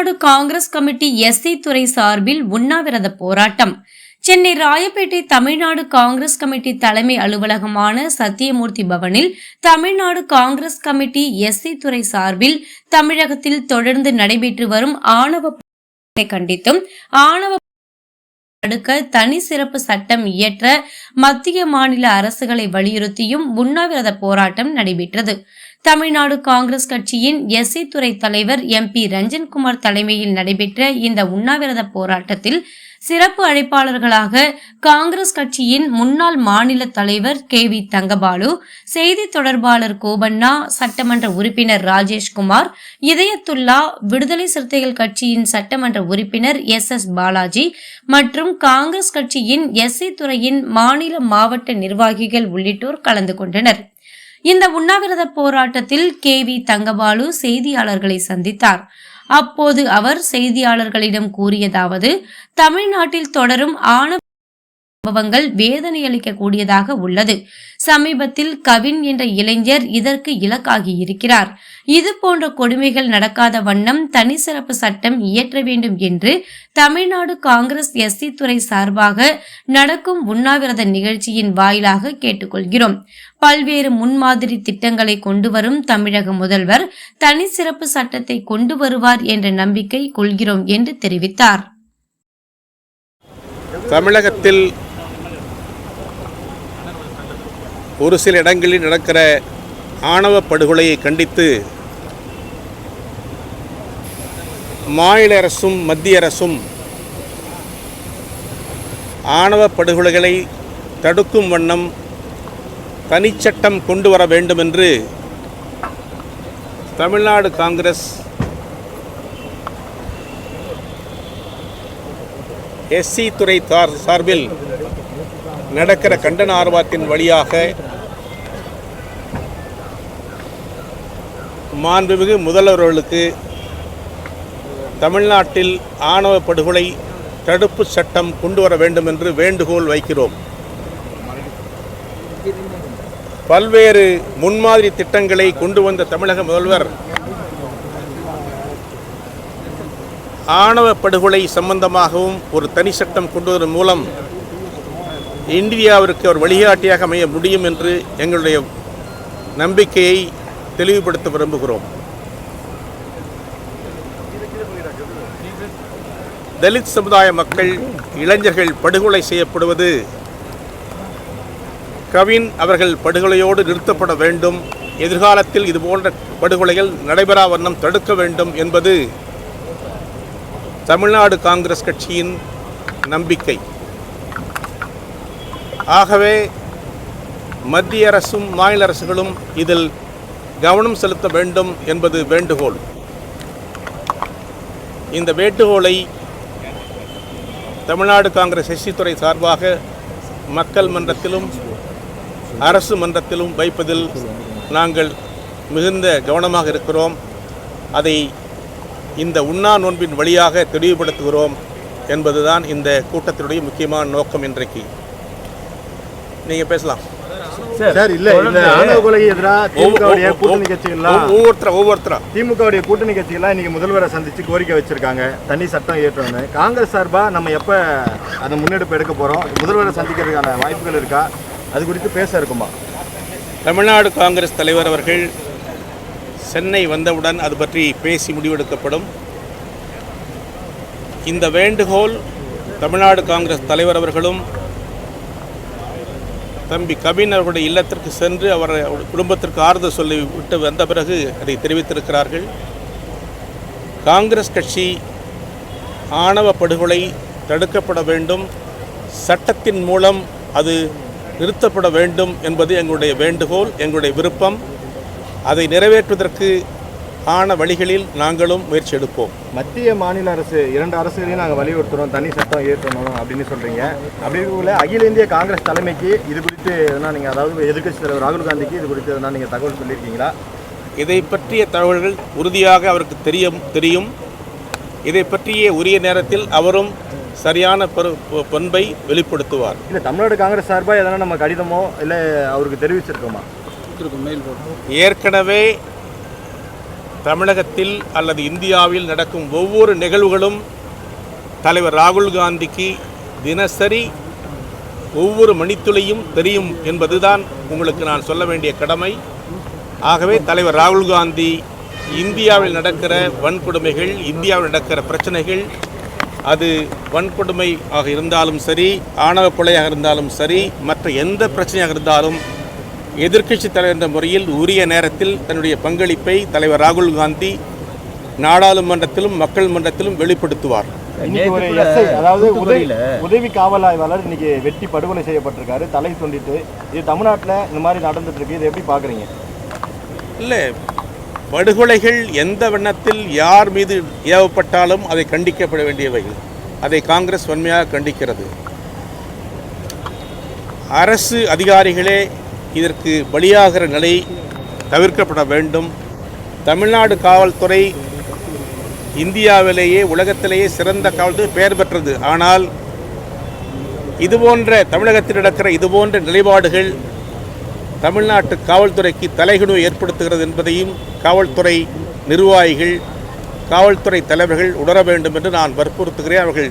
Tamil Nadu Congress committee SC துறை சார்பில் உண்ணாவிரத போராட்டம். சென்னை ராயப்பேட்டை தமிழ்நாடு காங்கிரஸ் கமிட்டி தலைமை அலுவலகமான சத்தியமூர்த்தி பவனில் தமிழ்நாடு காங்கிரஸ் கமிட்டி எஸ்சி துறை சார்பில் தமிழகத்தில் தொடர்ந்து நடைபெற்று வரும் ஆணவ கண்டித்தும் ஆணவ தடுக்க தனி சிறப்பு சட்டம் இயற்ற மத்திய மாநில அரசுகளை வலியுறுத்தியும் உண்ணாவிரத போராட்டம் நடைபெற்றது. தமிழ்நாடு காங்கிரஸ் கட்சியின் எஸ்சி துறை தலைவர் MP ரஞ்சன்குமார் தலைமையில் நடைபெற்ற இந்த உண்ணாவிரத போராட்டத்தில் சிறப்பு அழைப்பாளர்களாக காங்கிரஸ் கட்சியின் முன்னாள் மாநில தலைவர் KV தங்கபாலு, செய்தி தொடர்பாளர் கோபண்ணா, சட்டமன்ற உறுப்பினர் ராஜேஷ்குமார், இதயத்துல்லா, விடுதலை சிறுத்தைகள் கட்சியின் சட்டமன்ற உறுப்பினர் SS பாலாஜி மற்றும் காங்கிரஸ் கட்சியின் எஸ்சி துறையின் மாநில மாவட்ட நிர்வாகிகள் உள்ளிட்டோர் கலந்து கொண்டனர். இந்த உண்ணாவிரத போராட்டத்தில் KV தங்கபாலு செய்தியாளர்களை சந்தித்தார். அப்போது அவர் செய்தியாளர்களிடம் கூறியதாவது, தமிழ்நாட்டில் தொடரும் ஆணவ சம்பவங்கள் வேதனை அளிக்க கூடியதாக உள்ளது. சமீபத்தில் கவின் என்ற இளைஞர் இதற்கு இலக்காகி இருக்கிறார். இது போன்ற கொடுமைகள் நடக்காத வண்ணம் தனி சிறப்பு சட்டம் இயற்ற வேண்டும் என்று தமிழ்நாடு காங்கிரஸ் எஸ்சி துறை சார்பாக நடக்கும் உண்ணாவிரத நிகழ்ச்சியின் வாயிலாக கேட்டுக்கொள்கிறோம். பல்வேறு முன்மாதிரி திட்டங்களை கொண்டு வரும் தமிழக முதல்வர் தனி சிறப்பு சட்டத்தை கொண்டு வருவார் என்ற நம்பிக்கை கொள்கிறோம் என்று தெரிவித்தார். தமிழகத்தில் ஒரு சில இடங்களில் நடக்கிற ஆணவ படுகொலையை கண்டித்து மாநில அரசும் மத்திய அரசும் ஆணவ படுகொலைகளை தடுக்கும் வண்ணம் தனிச்சட்டம் கொண்டு வர வேண்டும் என்று தமிழ்நாடு காங்கிரஸ் எஸ்சி துறை சார்பில் நடக்கிற கண்டன ஆர்ப்பாட்டத்தின் வழியாக மாண்புமிகு முதல்வர்களுக்கு தமிழ்நாட்டில் ஆணவ படுகொலை தடுப்பு சட்டம் கொண்டு வர வேண்டும் என்று வேண்டுகோள் வைக்கிறோம். பல்வேறு முன்மாதிரி திட்டங்களை கொண்டு வந்த தமிழக முதல்வர் ஆணவ படுகொலை சம்பந்தமாகவும் ஒரு தனி சட்டம் கொண்டு வருவதன் மூலம் இந்தியாவிற்கு ஒரு வழிகாட்டியாக அமைய முடியும் என்று எங்களுடைய நம்பிக்கையை தெளிவுபடுத்த விரும்புகிறோம். தலித் சமுதாய மக்கள், இளைஞர்கள் படுகொலை செய்யப்படுவது கவின் அவர்கள் படுகொலையோடு நிறுத்தப்பட வேண்டும். எதிர்காலத்தில் இதுபோன்ற படுகொலைகள் நடைபெறா வண்ணம் தடுக்க வேண்டும் என்பது தமிழ்நாடு காங்கிரஸ் கட்சியின் நம்பிக்கை. ஆகவே மத்திய அரசும் மாநில அரசுகளும் இதில் கவனம் செலுத்த வேண்டும் என்பது வேண்டுகோள். இந்த வேண்டுகோளை தமிழ்நாடு காங்கிரஸ் எஸ்சி துறை சார்பாக மக்கள் மன்றத்திலும் அரசு மன்றத்திலும் வைப்பதில் நாங்கள் மிகுந்த கவனமாக இருக்கிறோம். அதை இந்த உண்ணா நோன்பின் வழியாக தெளிவுபடுத்துகிறோம் என்பதுதான் இந்த கூட்டத்தினுடைய முக்கியமான நோக்கம். இன்றைக்கு நீங்க பேசலாம் சார். இல்ல இந்த ஆணவ கொலைக்கு எதிராக திமுகவுடைய கூட்டணி கட்சிகள்லாம் திமுகவுடைய கூட்டணி கட்சிகள்லாம் இன்னைக்கு முதல்வரை சந்திச்சு கோரிக்கை வச்சிருக்காங்க, தனி சட்டம் ஏற்றோன்னு. காங்கிரஸ் சார்பா நம்ம எப்ப அதை முன்னெடுப்பு எடுக்க போறோம்? முதல்வரை சந்திக்கிறதுக்கான வாய்ப்புகள் இருக்கா? அது குறித்து பேச இருக்குமா? தமிழ்நாடு காங்கிரஸ் தலைவர் அவர்கள் சென்னை வந்தவுடன் அது பற்றி பேசி முடிவெடுக்கப்படும். இந்த வேண்டுகோள் தமிழ்நாடு காங்கிரஸ் தலைவர் அவர்களும் தம்பி கவின் அவருடைய இல்லத்திற்கு சென்று அவர் குடும்பத்திற்கு ஆறுதல் சொல்லி விட்டு வந்த பிறகு அதை தெரிவித்திருக்கிறார்கள். காங்கிரஸ் கட்சி ஆணவ படுகொலை தடுக்கப்பட வேண்டும், சட்டத்தின் மூலம் அது நிறுத்தப்பட வேண்டும் என்பது எங்களுடைய வேண்டுகோள், எங்களுடைய விருப்பம். அதை நிறைவேற்றுவதற்கு ஆன வழிகளில் நாங்களும் முயற்சி எடுப்போம். மத்திய மாநில அரசு இரண்டு அரசுகளையும் நாங்கள் வலியுறுத்துகிறோம், தனி சட்டம் ஏற்றணும் அப்படின்னு சொல்கிறீங்க. அப்படி இருக்கக்குள்ள அகில இந்திய காங்கிரஸ் தலைமைக்கு இது குறித்து எதனா நீங்கள், அதாவது எதிர்க்கட்சி தலைவர் ராகுல் காந்திக்கு இது குறித்து எதனா நீங்கள் தகவல் சொல்லியிருக்கீங்களா? இதை பற்றிய தகவல்கள் உறுதியாக அவருக்கு தெரியும். இதை பற்றிய உரிய நேரத்தில் அவரும் சரியான பண்பை வெளிப்படுத்துவார். இல்லை, தமிழ்நாடு காங்கிரஸ் சார்பாக எதனா நம்ம கடிதமோ இல்லை அவருக்கு தெரிவிச்சிருக்கோமா? ஏற்கனவே தமிழகத்தில் அல்லது இந்தியாவில் நடக்கும் ஒவ்வொரு நிகழ்வுகளும் தலைவர் ராகுல் காந்திக்கு தினசரி ஒவ்வொரு மணித்துளியும் தெரியும் என்பதுதான் உங்களுக்கு நான் சொல்ல வேண்டிய கடமை. ஆகவே தலைவர் ராகுல் காந்தி இந்தியாவில் நடக்கிற வன்கொடுமைகள், இந்தியாவில் நடக்கிற பிரச்சனைகள், அது வன்கொடுமை ஆக இருந்தாலும் சரி, ஆணவ கொலையாக இருந்தாலும் சரி, மற்ற எந்த பிரச்சனையாக இருந்தாலும் எதிர்க்கட்சி தலைவர் என்ற முறையில் உரிய நேரத்தில் தன்னுடைய பங்களிப்பை தலைவர் ராகுல் காந்தி நாடாளுமன்றத்திலும் மக்கள் மன்றத்திலும் வெளிப்படுத்துவார். இன்னைக்கு ஒரு எஸ்ஐ, அதாவது உதவி காவல் ஆய்வாளர் இன்னைக்கு வெட்டி படுகொலை செய்யப்பட்டிருக்காரு, தலை துண்டித்து. இது தமிழ்நாட்டில் இந்த மாதிரி நடந்துட்டு இருக்கு, இதை எப்படி பார்க்குறீங்க? இல்லை, படுகொலைகள் எந்த வண்ணத்தில் யார் மீது ஏவப்பட்டாலும் அதை கண்டிக்கப்பட வேண்டியவைகள். அதை காங்கிரஸ் வன்மையாக கண்டிக்கிறது. அரசு அதிகாரிகளே இதற்கு பலியாகிற நிலை தவிர்க்கப்பட வேண்டும். தமிழ்நாடு காவல்துறை இந்தியாவிலேயே உலகத்திலேயே சிறந்த காவல்துறை பெயர் பெற்றது. ஆனால் இதுபோன்ற தமிழகத்தில் நடக்கிற இதுபோன்ற நிலைப்பாடுகள் தமிழ்நாட்டு காவல்துறைக்கு தலைகுனிவை ஏற்படுத்துகிறது என்பதையும் காவல்துறை நிர்வாகிகள், காவல்துறை தலைவர்கள் உணர வேண்டும் என்று நான் வற்புறுத்துகிறேன். அவர்கள்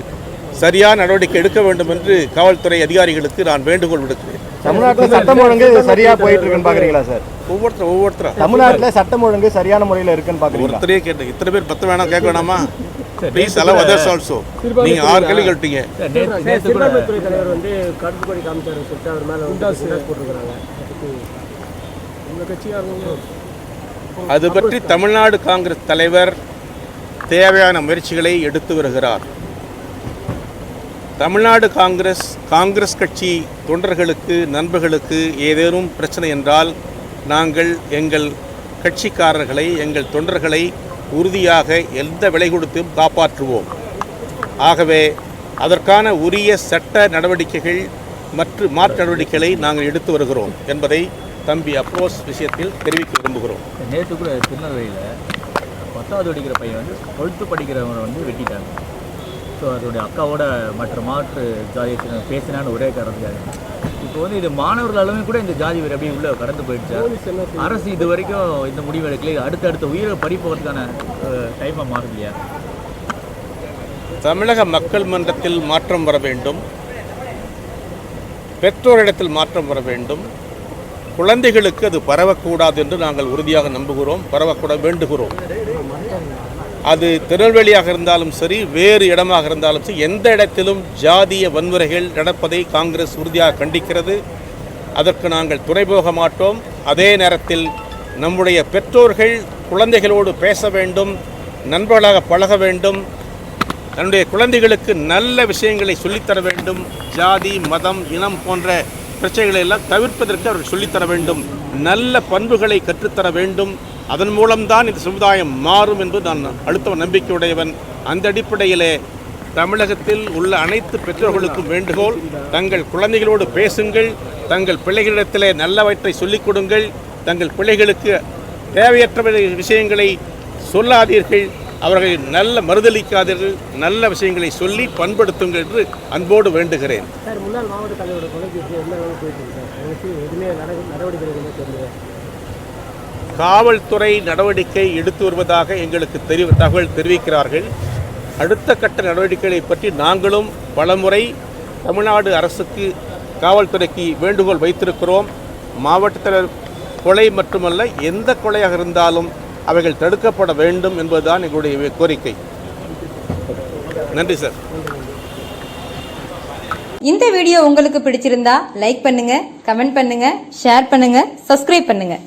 சரியான நடவடிக்கை எடுக்க வேண்டும் என்று காவல்துறை அதிகாரிகளுக்கு நான் வேண்டுகோள் விடுக்கிறேன். தமிழ்நாட்டில் சட்டம் ஒழுங்கு சரியா போயிட்டு இருக்குன்னு பாக்குறீங்களா சார்? ஒவ்வொருத்தரும் தமிழ்நாட்டில் சட்டம் ஒழுங்கு சரியான முறையில் இருக்குன்னு பாக்குறீங்களா? ஒருத்தரே கேட்டு இத்தனை பேர் 10 வேணாம் கேட்க வேணாமா? Please allow others also. நீங்க 6 கேள்வி கேட்டீங்க. சிறுபான்மைத்துறை தலைவர் வந்து கருப்பு கொடி காமிச்சாரு சொல்லிட்டு அவர் மேல உண்டாஸ் போட்டுருக்காங்க. அது பற்றி தமிழ்நாடு காங்கிரஸ் தலைவர் தேவையான முயற்சிகளை எடுத்து வருகிறார். தமிழ்நாடு காங்கிரஸ் கட்சி தொண்டர்களுக்கு, நண்பர்களுக்கு ஏதேனும் பிரச்சனை என்றால் நாங்கள் எங்கள் கட்சிக்காரர்களை, எங்கள் தொண்டர்களை உறுதியாக எந்த விலை கொடுத்தும் காப்பாற்றுவோம். ஆகவே அதற்கான உரிய சட்ட நடவடிக்கைகள் மற்றும் மாற்று நடவடிக்கைகளை நாங்கள் எடுத்து வருகிறோம் என்பதை தம்பி அப்போஸ் விஷயத்தில் தெரிவிக்க விரும்புகிறோம். நேற்று கூட திருநெல்வேலியில் 10வது படிக்கிற பையன் வந்து 12th படிக்கிறவரை வந்து வெட்டிட்டாங்க. ஸோ அதோடைய அக்காவோட மாற்று ஜாதியை பேசினான்னு ஒரே காரணத்துக்காக. இப்போ வந்து இது மாணவர்களாலுமே கூட இந்த ஜாதி வேறு அப்படியே உள்ளே கடந்து போயிடுச்சு. அரசு இது வரைக்கும் இந்த முடிவு எடுக்கல. அடுத்தடுத்த உயிரை பறிப்பதற்கான டைமாக மாறும் இல்லையா? தமிழக மக்கள் மன்றத்தில் மாற்றம் வர வேண்டும், பெற்றோரிடத்தில் மாற்றம் வர வேண்டும். குழந்தைகளுக்கு அது பரவக்கூடாது என்று நாங்கள் உறுதியாக நம்புகிறோம், பரவக்கூட வேண்டுகிறோம். அது திருநெல்வேலியாக இருந்தாலும் சரி, வேறு இடமாக இருந்தாலும் சரி, எந்த இடத்திலும் ஜாதிய வன்முறைகள் நடப்பதை காங்கிரஸ் உறுதியாக கண்டிக்கிறது. அதற்கு நாங்கள் துணை போக மாட்டோம். அதே நேரத்தில் நம்முடைய பெற்றோர்கள் குழந்தைகளோடு பேச வேண்டும், நண்பர்களாக பழக வேண்டும், தன்னுடைய குழந்தைகளுக்கு நல்ல விஷயங்களை சொல்லித்தர வேண்டும். ஜாதி, மதம், இனம் போன்ற பிரச்சனைகளை எல்லாம் தவிர்ப்பதற்கு அவர்கள் சொல்லித்தர வேண்டும். நல்ல பண்புகளை கற்றுத்தர வேண்டும். அதன் மூலம்தான் இந்த சமுதாயம் மாறும் என்று நான் அழுத்த நம்பிக்கையுடையவன். அந்த அடிப்படையிலே தமிழகத்தில் உள்ள அனைத்து பெற்றோர்களுக்கும் வேண்டுகோள், தங்கள் குழந்தைகளோடு பேசுங்கள், தங்கள் பிள்ளைகளிடத்திலே நல்லவற்றை சொல்லிக் கொடுங்கள், தங்கள் பிள்ளைகளுக்கு தேவையற்ற விஷயங்களை சொல்லாதீர்கள், அவர்களை நல்ல மறுதளிக்காதீர்கள், நல்ல விஷயங்களை சொல்லி பண்படுத்துங்கள் என்று அன்போடு வேண்டுகிறேன். சார், முன்னாள் மாவட்ட தலைவரோட தொலைபேசி என்ன போயிட்டு இருக்கு? எதுவுமே நடவடிக்கை தெரியல. காவல்துறை நடவடிக்கை எடுத்து வருவதாக எங்களுக்கு தகவல் தெரிவிக்கிறார்கள். அடுத்த கட்ட நடவடிக்கைகளை பற்றி நாங்களும் பலமுறை தமிழ்நாடு அரசுக்கு, காவல்துறைக்கு வேண்டுகோள் வைத்திருக்கிறோம். மாவட்டத்தில் கொலை மட்டுமல்ல, எந்த கொலையாக இருந்தாலும் அவைகள் தடுக்கப்பட வேண்டும் என்பதுதான் எங்களுடைய கோரிக்கை. நன்றி சார். இந்த வீடியோ உங்களுக்கு பிடிச்சிருந்தா லைக் பண்ணுங்க, கமெண்ட் பண்ணுங்க, ஷேர் பண்ணுங்க, சப்ஸ்கிரைப் பண்ணுங்க.